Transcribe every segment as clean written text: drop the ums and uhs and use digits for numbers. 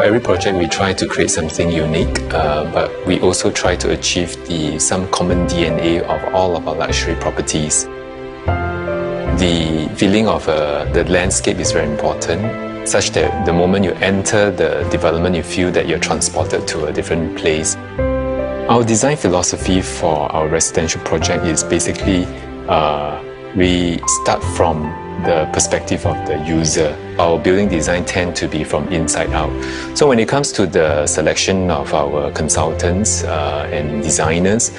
every project, we try to create something unique, but we also try to achieve some common DNA of all of our luxury properties. The feeling of the landscape is very important, such that the moment you enter the development, you feel that you're transported to a different place. Our design philosophy for our residential project is basically we start from the perspective of the user. Our building design tend to be from inside out. So when it comes to the selection of our consultants and designers,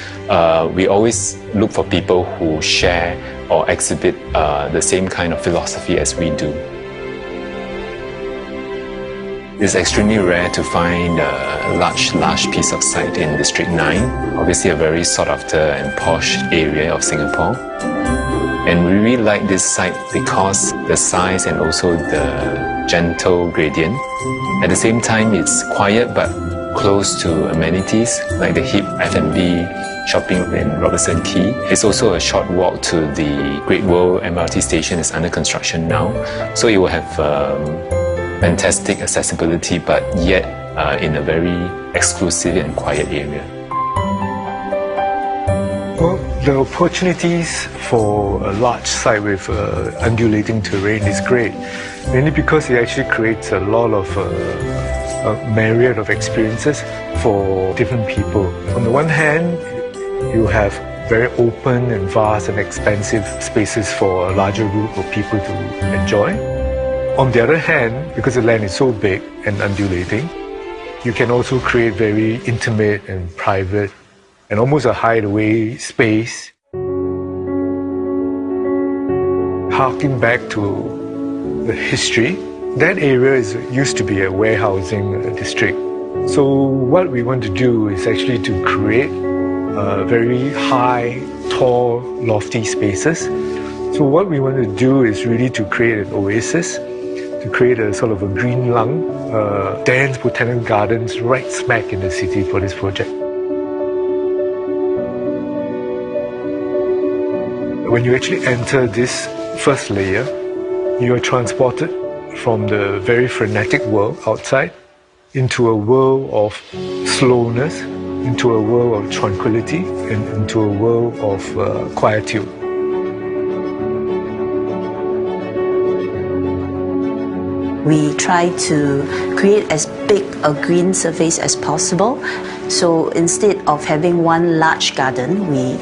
we always look for people who share or exhibit the same kind of philosophy as we do. It's extremely rare to find a large piece of site in District 9. Obviously a very sought after and posh area of Singapore. And we really like this site because the size and also the gentle gradient. At the same time, it's quiet but close to amenities like the hip F&B shopping in Robertson Quay. It's also a short walk to the Great World MRT station. It's under construction now. So it will have fantastic accessibility, but yet in a very exclusive and quiet area. Well, the opportunities for a large site with undulating terrain is great, mainly because it actually creates a lot of a myriad of experiences for different people. On the one hand, you have very open and vast and expansive spaces for a larger group of people to enjoy. On the other hand, because the land is so big and undulating, you can also create very intimate and private and almost a hideaway space. Harking back to the history, that area used to be a warehousing district. So what we want to do is actually to create very high, tall, lofty spaces. So what we want to do is really to create an oasis, to create a sort of a green lung, dense botanical gardens right smack in the city for this project. When you actually enter this first layer, you are transported from the very frenetic world outside into a world of slowness, into a world of tranquility, and into a world of quietude. We try to create as big a green surface as possible. So instead of having one large garden, we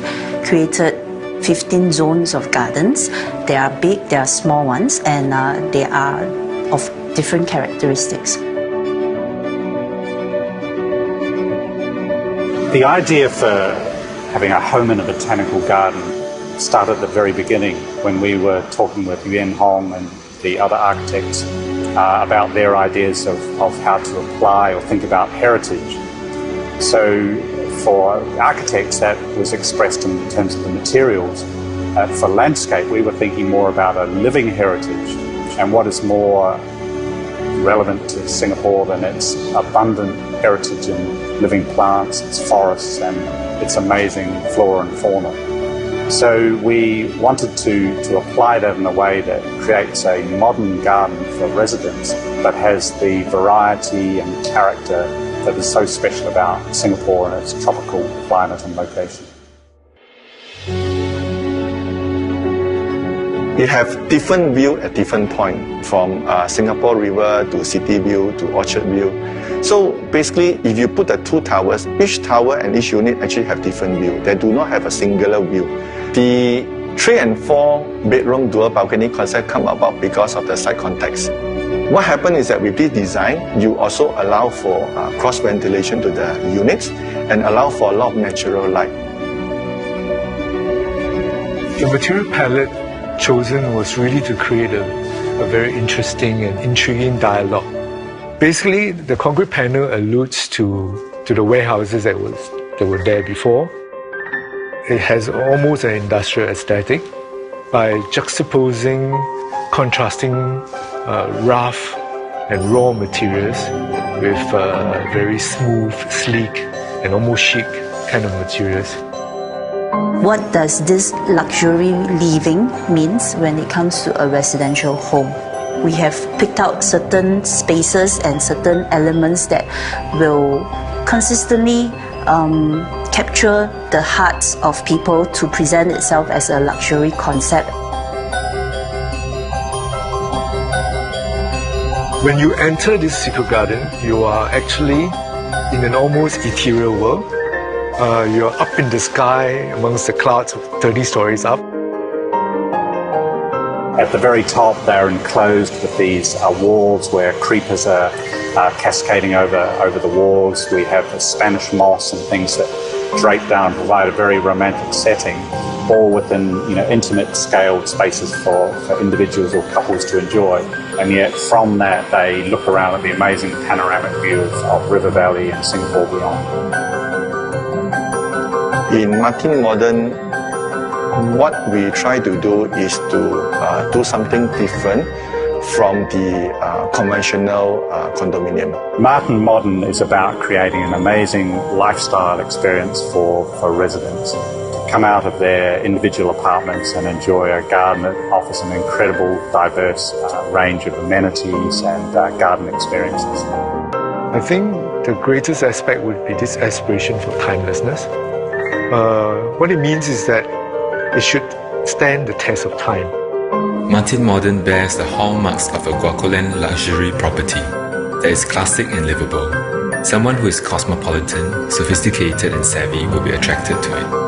created 15 zones of gardens. They are big, they are small ones, and they are of different characteristics. The idea for having a home in a botanical garden started at the very beginning when we were talking with Yuan Hong and the other architects about their ideas of how to apply or think about heritage. So for architects, that was expressed in terms of the materials. For landscape, we were thinking more about a living heritage, and what is more relevant to Singapore than its abundant heritage in living plants, its forests, and its amazing flora and fauna. So we wanted to apply that in a way that creates a modern garden for residents, but has the variety and character that is so special about Singapore and its tropical climate and location. You have different view at different point, from Singapore River to City View to Orchard View. So basically, if you put the two towers, each tower and each unit actually have different view. They do not have a singular view. The 3 and 4 bedroom dual balcony concept come about because of the site context. What happened is that with this design, you also allow for cross ventilation to the units and allow for a lot of natural light. The material palette chosen was really to create a very interesting and intriguing dialogue. Basically, the concrete panel alludes to the warehouses that were there before. It has almost an industrial aesthetic by juxtaposing, contrasting rough and raw materials with very smooth, sleek, and almost chic kind of materials. What does this luxury living means when it comes to a residential home? We have picked out certain spaces and certain elements that will consistently capture the hearts of people to present itself as a luxury concept. When you enter this secret garden, you are actually in an almost ethereal world. You're up in the sky amongst the clouds 30 stories up. At the very top, they're enclosed with these walls where creepers are cascading over the walls. We have Spanish moss and things that drape down, provide a very romantic setting, all within intimate scaled spaces for individuals or couples to enjoy. And yet from that, they look around at the amazing panoramic view of River Valley and Singapore beyond. In Martin Modern, what we try to do is to do something different from the conventional condominium. Martin Modern is about creating an amazing lifestyle experience for residents to come out of their individual apartments and enjoy a garden that offers an incredible, diverse range of amenities and garden experiences. I think the greatest aspect would be this aspiration for timelessness. What it means is that it should stand the test of time. Martin Modern bears the hallmarks of a Guacolan luxury property that is classic and livable. Someone who is cosmopolitan, sophisticated and savvy will be attracted to it.